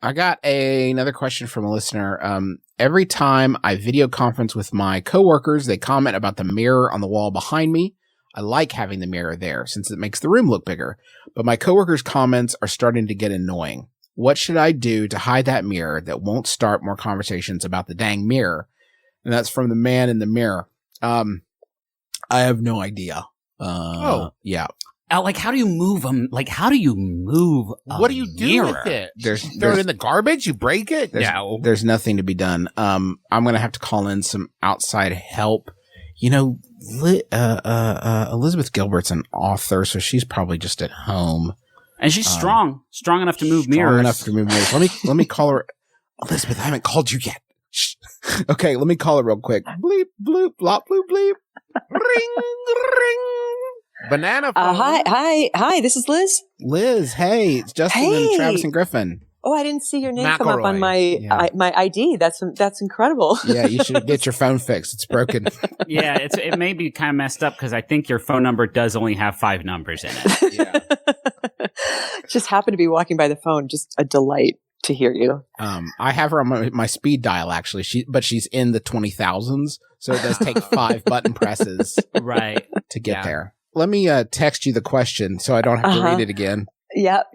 I got another question from a listener. Every time I video conference with my coworkers, they comment about the mirror on the wall behind me. I like having the mirror there since it makes the room look bigger. But my coworkers' comments are starting to get annoying. What should I do to hide that mirror that won't start more conversations about the dang mirror? And that's from the man in the mirror. I have no idea. Yeah. Like, how do you move them? Like, how do you move a What do you do mirror? with it? Throw it in the garbage? You break it? No. There's nothing to be done. I'm going to have to call in some outside help. You know, Elizabeth Gilbert's an author, so she's probably just at home. And she's strong enough to move mirrors. Strong enough to move mirrors. Let me call her. Elizabeth, I haven't called you yet. Shh. Okay, let me call her real quick. Bleep, bloop, blop, bloop, bleep. Ring, ring. Banana phone. Hi. This is Liz. Liz, hey, it's Justin and Travis and Griffin. Oh, I didn't see your name come McElroy. up on my my ID. That's incredible. Yeah, you should get your phone fixed. It's broken. Yeah, it may be kind of messed up because I think your phone number does only have 5 numbers in it. Yeah. Just happened to be walking by the phone. Just a delight to hear you. I have her on my speed dial actually. But she's in the 20,000s, so it does take 5 button presses Right. to get there. Let me text you the question so I don't have to read it again. Yep.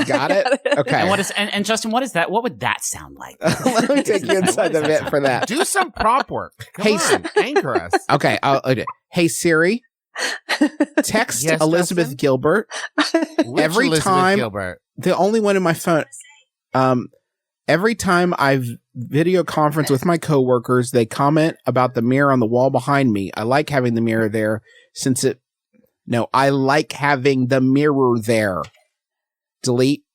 Got it? Okay. And what is and Justin, what is that? What would that sound like? Let me take you inside the bit for that. Do some prop work. Come on, anchor us. Okay, I'll do it. Hey Siri, text Yes, Elizabeth Justin? Gilbert. Which Every Elizabeth time, Gilbert? the only one in my phone. Every time I video conference with my coworkers, they comment about the mirror on the wall behind me. I like having the mirror there since it. No, I like having the mirror there. Delete.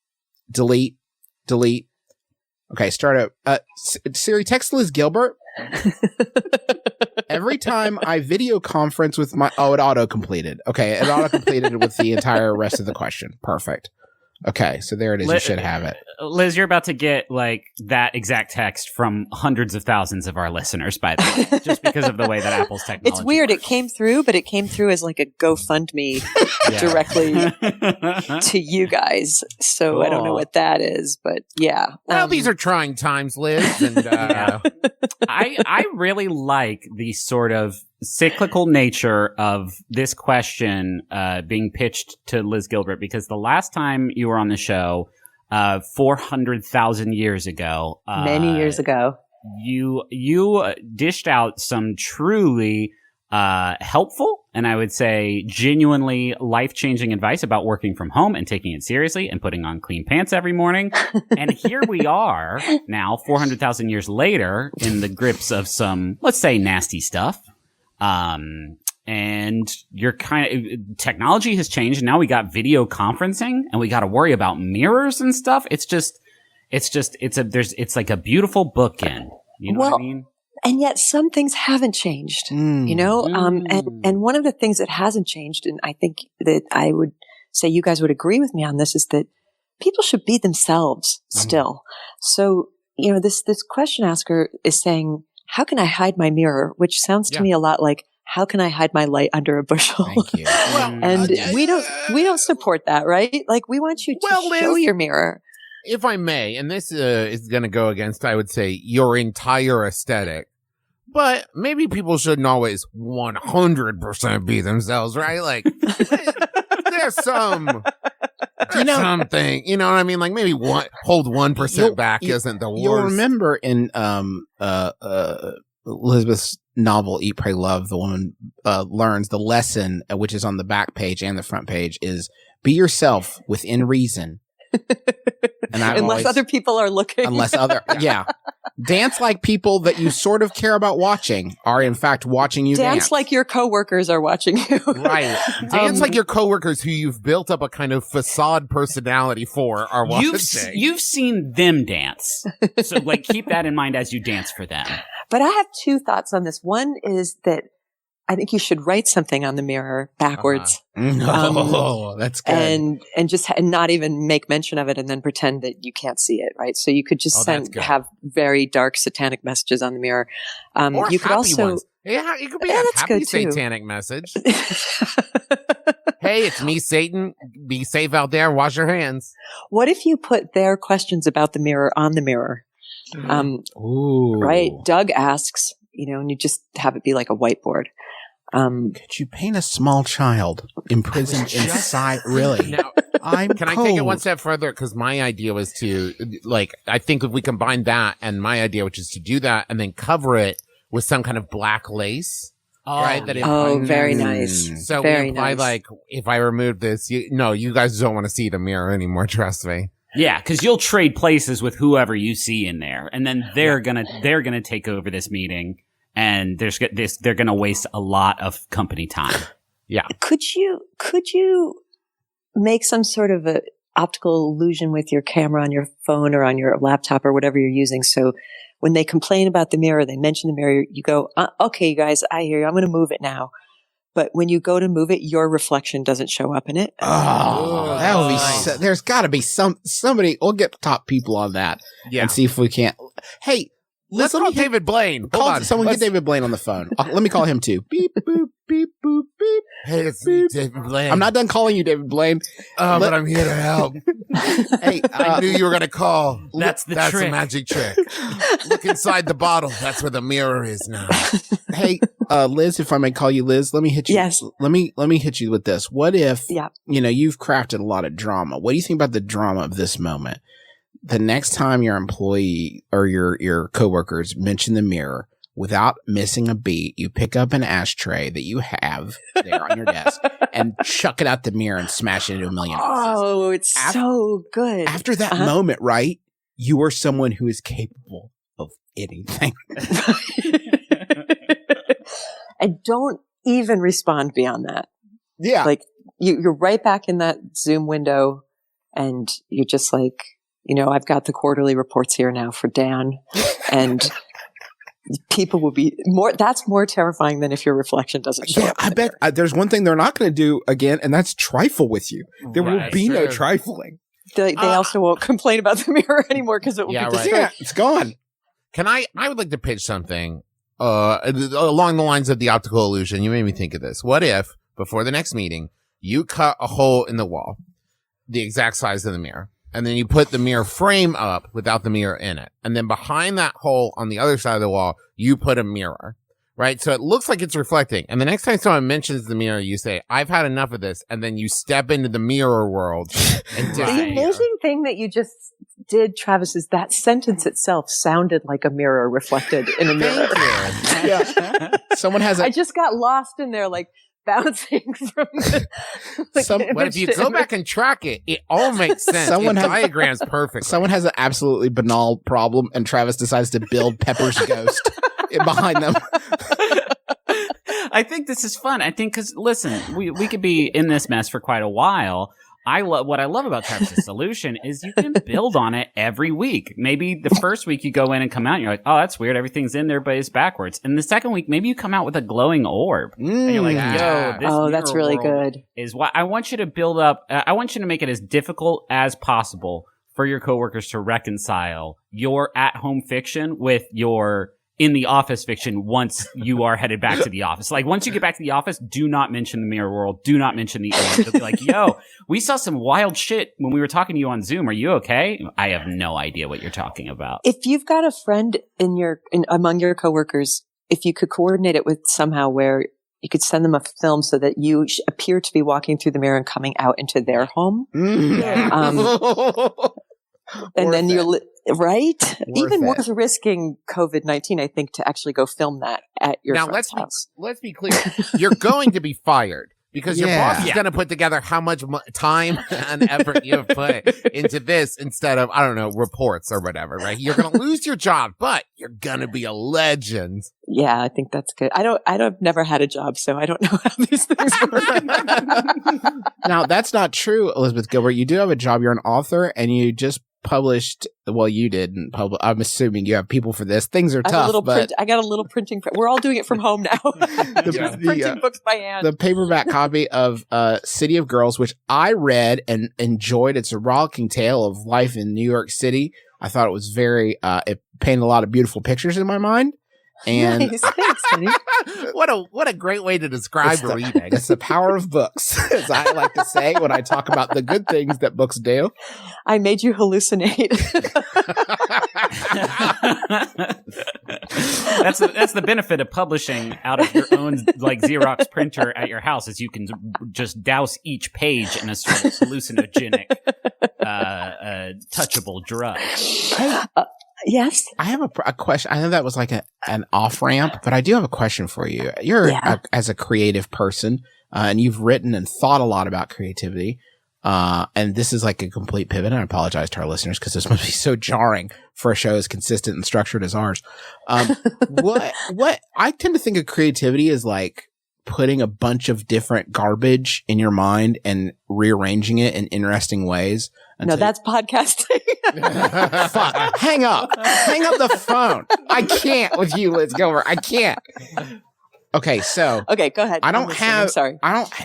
Okay, start up. Siri, text Liz Gilbert. Every time I video conference with my... Oh, it auto-completed. Okay, it auto-completed with the entire rest of the question. Perfect. Okay, so there it is. You should have it. Liz, you're about to get like that exact text from hundreds of thousands of our listeners, by the way, just because of the way that Apple's technology It's weird. works. It came through, but it came through as like a GoFundMe directly to you guys. So Cool. I don't know what that is, but yeah. Well, these are trying times, Liz. And I really like the sort of cyclical nature of this question being pitched to Liz Gilbert, because the last time you were on the show, 400,000 years ago, many years ago, you dished out some truly helpful and I would say genuinely life-changing advice about working from home and taking it seriously and putting on clean pants every morning. And here we are now, 400,000 years later, in the grips of some, let's say, nasty stuff. And you're technology has changed. And now we got video conferencing and we got to worry about mirrors and stuff. It's like a beautiful bookend. You know what I mean? And yet some things haven't changed, you know? And one of the things that hasn't changed, and I think that I would say you guys would agree with me on this, is that people should be themselves still. So, you know, this question asker is saying, how can I hide my mirror? Which sounds to me a lot like, how can I hide my light under a bushel? Thank you. And we don't support that, right? Like, we want you to show your mirror. If I may, and this is going to go against, I would say, your entire aesthetic, but maybe people shouldn't always 100% be themselves, right? Like, there's something, you know what I mean? Like, maybe hold 1% back isn't the worst. You'll remember in Elizabeth's novel Eat, Pray, Love, the woman learns the lesson, which is on the back page and the front page, is be yourself within reason. And unless other people are looking. Dance like people that you sort of care about watching are in fact watching you dance. Dance like your coworkers are watching you. Right. Dance like your coworkers who you've built up a kind of facade personality for are watching. You've seen them dance. So like keep that in mind as you dance for them. But I have two thoughts on this. One is that I think you should write something on the mirror backwards. That's good. And just not even make mention of it and then pretend that you can't see it, right? So you could just have very dark satanic messages on the mirror. Or you could also ones. Yeah, it could be a happy satanic message. Hey, hey, it's me, Satan. Be safe out there. Wash your hands. What if you put their questions about the mirror on the mirror? Ooh. Right? Doug asks, and you just have it be like a whiteboard. Could you paint a small child imprisoned inside? Really? Now, can I take it one step further? Because my idea was to, I think if we combine that and my idea, which is to do that and then cover it with some kind of black lace. Right? Very nice. So very we imply, nice. if I remove this, you guys don't want to see the mirror anymore. Trust me. Yeah, because you'll trade places with whoever you see in there, and then they're gonna take over this meeting, and they're gonna waste a lot of company time. Yeah. Could you make some sort of a optical illusion with your camera on your phone or on your laptop or whatever you're using? So when they complain about the mirror, they mention the mirror, you go, okay, you guys, I hear you. I'm going to move it now. But when you go to move it, your reflection doesn't show up in it. Oh, that would be. nice. There's got to be somebody. We'll get top people on that and see if we can't. Hey, let's call David Blaine. Someone get David Blaine on the phone. Let me call him too. Beep boop beep boop beep. Hey, it's me, David Blaine. I'm not done calling you David Blaine. But I'm here to help. Hey, I knew you were gonna call. That's the That's trick. a magic trick. Look inside the bottle. That's where the mirror is now. hey, Liz, if I may call you Liz, let me hit you. Yes. Let me hit you with this. What if, Yeah. You've crafted a lot of drama. What do you think about the drama of this moment? The next time your employee or your coworkers mention the mirror, without missing a beat, you pick up an ashtray that you have there on your desk and chuck it out the mirror and smash it into a million pieces. Oh, it's so good. After that moment, right? You are someone who is capable of anything. And don't even respond beyond that. Yeah. Like you're right back in that Zoom window and you're just like, I've got the quarterly reports here now for Dan and people will be that's more terrifying than if your reflection doesn't show up. I bet there's one thing they're not going to do again, and that's trifle with you. There will be no trifling. They also won't complain about the mirror anymore because it will be destroyed. Yeah, it's gone. I would like to pitch something along the lines of the optical illusion. You made me think of this. What if, before the next meeting, you cut a hole in the wall, the exact size of the mirror, and then you put the mirror frame up without the mirror in it. And then behind that hole on the other side of the wall, you put a mirror, right? So it looks like it's reflecting. And the next time someone mentions the mirror, you say, I've had enough of this. And then you step into the mirror world. And The amazing thing that you just did, Travis, is that sentence itself sounded like a mirror reflected in a mirror. Thank you. Yeah. Someone has I just got lost in there, like bouncing from the, but if you go back and track it, it all makes sense. Someone it has- diagrams perfectly. Someone has an absolutely banal problem, and Travis decides to build Pepper's ghost behind them. I think this is fun. I think because listen, we could be in this mess for quite a while. What I love about Travis's solution is you can build on it every week. Maybe the first week you go in and come out and you're like, oh, that's weird. Everything's in there, but it's backwards. And the second week, maybe you come out with a glowing orb. And you're like, yo, this that's mirror really world good. is what I want you to build up. I want you to make it as difficult as possible for your coworkers to reconcile your at-home fiction with your in the office fiction once you are headed back to the office. Like, once you get back to the office, do not mention the mirror world. Do not mention the orb. They'll be like, yo, we saw some wild shit when we were talking to you on Zoom. Are you okay? I have no idea what you're talking about. If you've got a friend among your coworkers, if you could coordinate it with somehow where you could send them a film so that you appear to be walking through the mirror and coming out into their home. And then you're right. Even worth risking COVID-19, I think, to actually go film that at your friend's house. Let's be clear. You're going to be fired because your boss is going to put together how much time and effort you have put into this instead of, I don't know, reports or whatever, right? You're going to lose your job, but you're going to be a legend. Yeah, I think that's good. I've never had a job, so I don't know how these things work. Now, that's not true, Elizabeth Gilbert. You do have a job. You're an author, and you just published. Well, you didn't publish. I'm assuming you have people for this. Things are tough, I got a little printing. We're all doing it from home now. Printing books by hand. The paperback copy of City of Girls, which I read and enjoyed. It's a rollicking tale of life in New York City. I thought it was very. It painted a lot of beautiful pictures in my mind. And Nice. Thanks, honey. What a great way to describe reading. it's the power of books, as I like to say when I talk about the good things that books do. I made you hallucinate. That's the benefit of publishing out of your own like Xerox printer at your house, is you can just douse each page in a sort of hallucinogenic, touchable drug. Yes. I have a question. I know that was like an off ramp, but I do have a question for you. You're as a creative person, and you've written and thought a lot about creativity. And this is like a complete pivot. And I apologize to our listeners because this must be so jarring for a show as consistent and structured as ours. What I tend to think of creativity as like putting a bunch of different garbage in your mind and rearranging it in interesting ways. No, that's podcasting. Fuck. Hang up the phone. I can't with you, Liz Gilbert. I can't. Okay, so. Okay, go ahead. I'm sorry.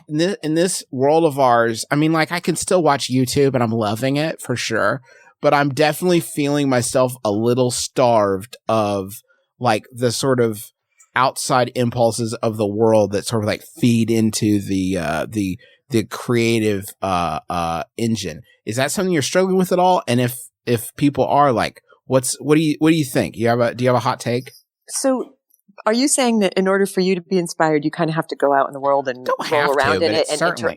In this world of ours, I mean, like, I can still watch YouTube and I'm loving it for sure, but I'm definitely feeling myself a little starved of, like, the sort of outside impulses of the world that sort of, like, feed into the creative, engine. Is that something you're struggling with at all? And if people are, like, what do you think? Do you have a hot take? So, are you saying that in order for you to be inspired, you kind of have to go out in the world and roll around in it?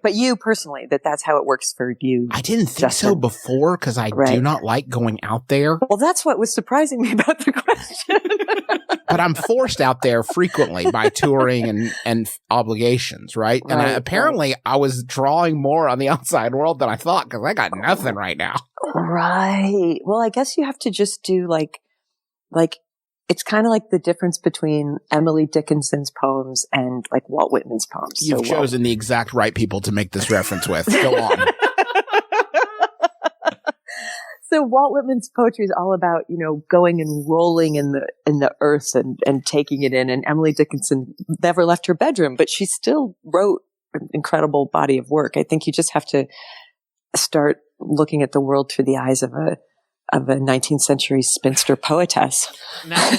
But you personally, that's how it works for you. I didn't think so before because I do not like going out there. Well, that's what was surprising me about the question. But I'm forced out there frequently by touring and obligations, right? And apparently I was drawing more on the outside world than I thought because I got nothing right now. Right. Well, I guess you have to just do like it's kind of like the difference between Emily Dickinson's poems and like Walt Whitman's poems. You've chosen the exact right people to make this reference with. Go on. So Walt Whitman's poetry is all about, going and rolling in the earth and taking it in. And Emily Dickinson never left her bedroom, but she still wrote an incredible body of work. I think you just have to start looking at the world through the eyes of a 19th century spinster poetess. Now,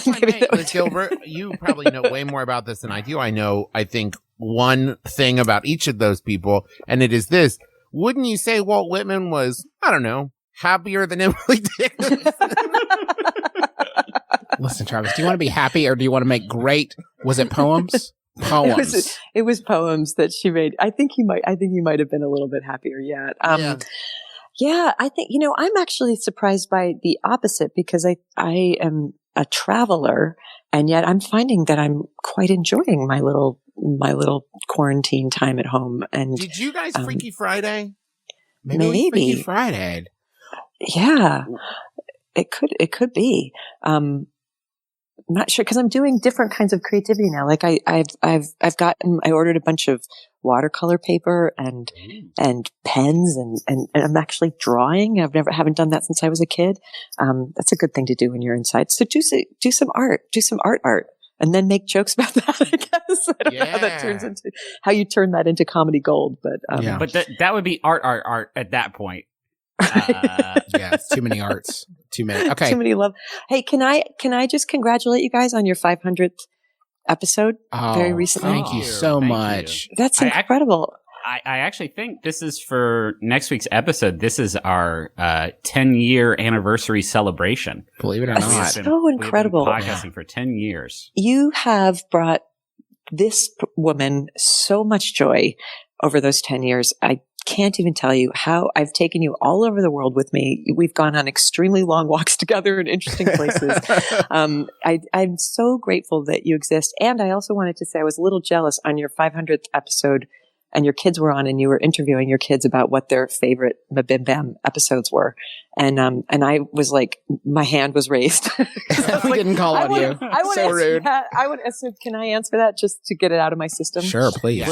Liz Gilbert, you probably know way more about this than I do. I think one thing about each of those people, and it is this. Wouldn't you say Walt Whitman was, I don't know, happier than Emily Dickinson? Listen, Travis, do you want to be happy or do you want to make great? Was it poems? Poems. It was poems that she made. I think he might have been a little bit happier yet. Yeah, I think, I'm actually surprised by the opposite because I am a traveler and yet I'm finding that I'm quite enjoying my little quarantine time at home. And did you guys Freaky Friday? Maybe. Freaky Friday. Yeah, it could be. I'm not sure because I'm doing different kinds of creativity now. Like I ordered a bunch of watercolor paper and pens and I'm actually drawing. Haven't done that since I was a kid. That's a good thing to do when you're inside. So do some art, and then make jokes about that. I guess I don't know how that turns into how you turn that into comedy gold, but but that would be art at that point. Yeah, it's too many arts. Too many. Okay. Too many love. Hey, can I just congratulate you guys on your 500th episode very recently? Thank you so much. That's incredible. I actually think this is for next week's episode. This is our 10-year anniversary celebration. Believe it or not. So incredible. We've been podcasting for 10 years. You have brought this woman so much joy over those 10 years. I can't even tell you how I've taken you all over the world with me. We've gone on extremely long walks together in interesting places. I'm so grateful that you exist. And I also wanted to say I was a little jealous on your 500th episode and your kids were on and you were interviewing your kids about what their favorite MBMBAM episodes were. And I was like, my hand was raised. We didn't call on you. So rude. Can I answer that just to get it out of my system? Sure, please.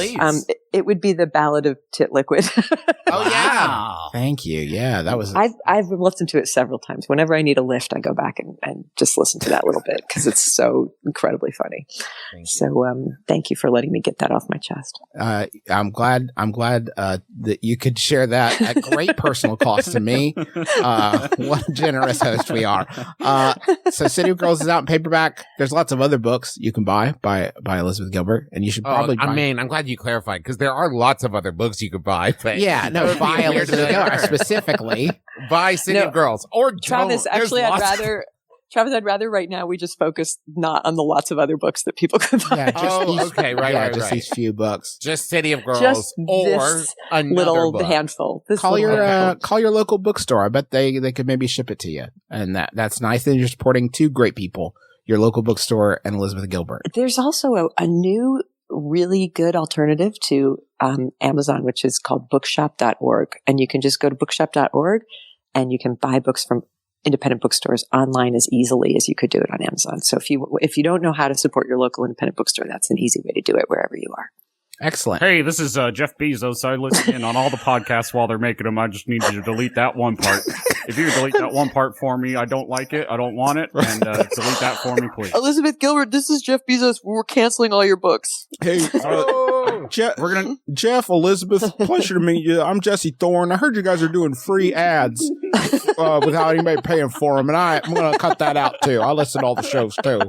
It would be the Ballad of Tit Liquid. Oh, yeah. Thank you. Yeah, that was. I've listened to it several times. Whenever I need a lift, I go back and just listen to that little bit because it's so incredibly funny. Thank you for letting me get that off my chest. I'm glad that you could share that at great personal cost to me. What a generous host we are. So City of Girls is out in paperback. There's lots of other books you can buy by Elizabeth Gilbert, and you should probably buy. I mean, I'm glad you clarified, because there are lots of other books you could buy. But yeah, no, buy Elizabeth Gilbert specifically. Buy City of Girls. Or Travis, don't. actually, I'd rather right now we just focus not on the lots of other books that people could buy. Yeah, just right. Just these few books. Just City of Girls, just or this another little book. handful. Call your local bookstore. I bet they could maybe ship it to you, and that's nice. And you're supporting two great people: your local bookstore and Elizabeth Gilbert. There's also a new, really good alternative to Amazon, which is called bookshop.org, and you can just go to bookshop.org, and you can buy books from independent bookstores online as easily as you could do it on Amazon. So if you don't know how to support your local independent bookstore, that's an easy way to do it wherever you are. Excellent. Hey, this is Jeff Bezos. I listen in on all the podcasts while they're making them. I just need you to delete that one part. If you delete that one part for me, I don't like it. I don't want it. And delete that for me, please. Elizabeth Gilbert, this is Jeff Bezos. We're canceling all your books. Hey, Jeff, Elizabeth, pleasure to meet you. I'm Jesse Thorne. I heard you guys are doing free ads without anybody paying for them, and I'm going to cut that out too. I listen to all the shows too.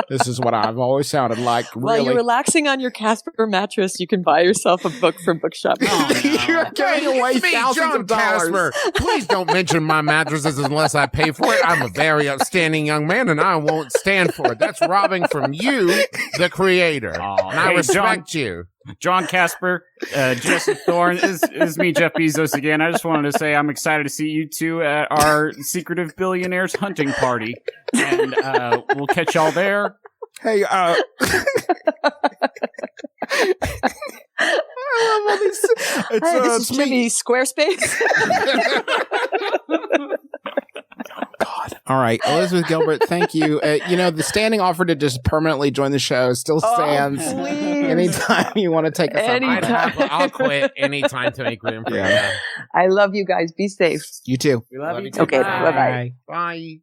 This is what I've always sounded like. While you're relaxing on your Casper mattress, you can buy yourself a book from Bookshop. You're giving away It's me, thousands John of dollars. Casper. Please don't mention my mattresses unless I pay for it. I'm a very upstanding young man, and I won't stand for it. That's robbing from you, the creator. And I respect you. John Casper, Jesse Thorne, is me, Jeff Bezos again. I just wanted to say I'm excited to see you two at our Secretive Billionaires hunting party. And we'll catch y'all there. Hey, I love all these. This is Jimmy Squarespace. God. All right, Elizabeth Gilbert, thank you. The standing offer to just permanently join the show still stands. Oh, please. Anytime you want to take us Anytime. I'll quit anytime to make room for you. I love you guys. Be safe. You too. We love you you too. Okay, bye-bye. Bye.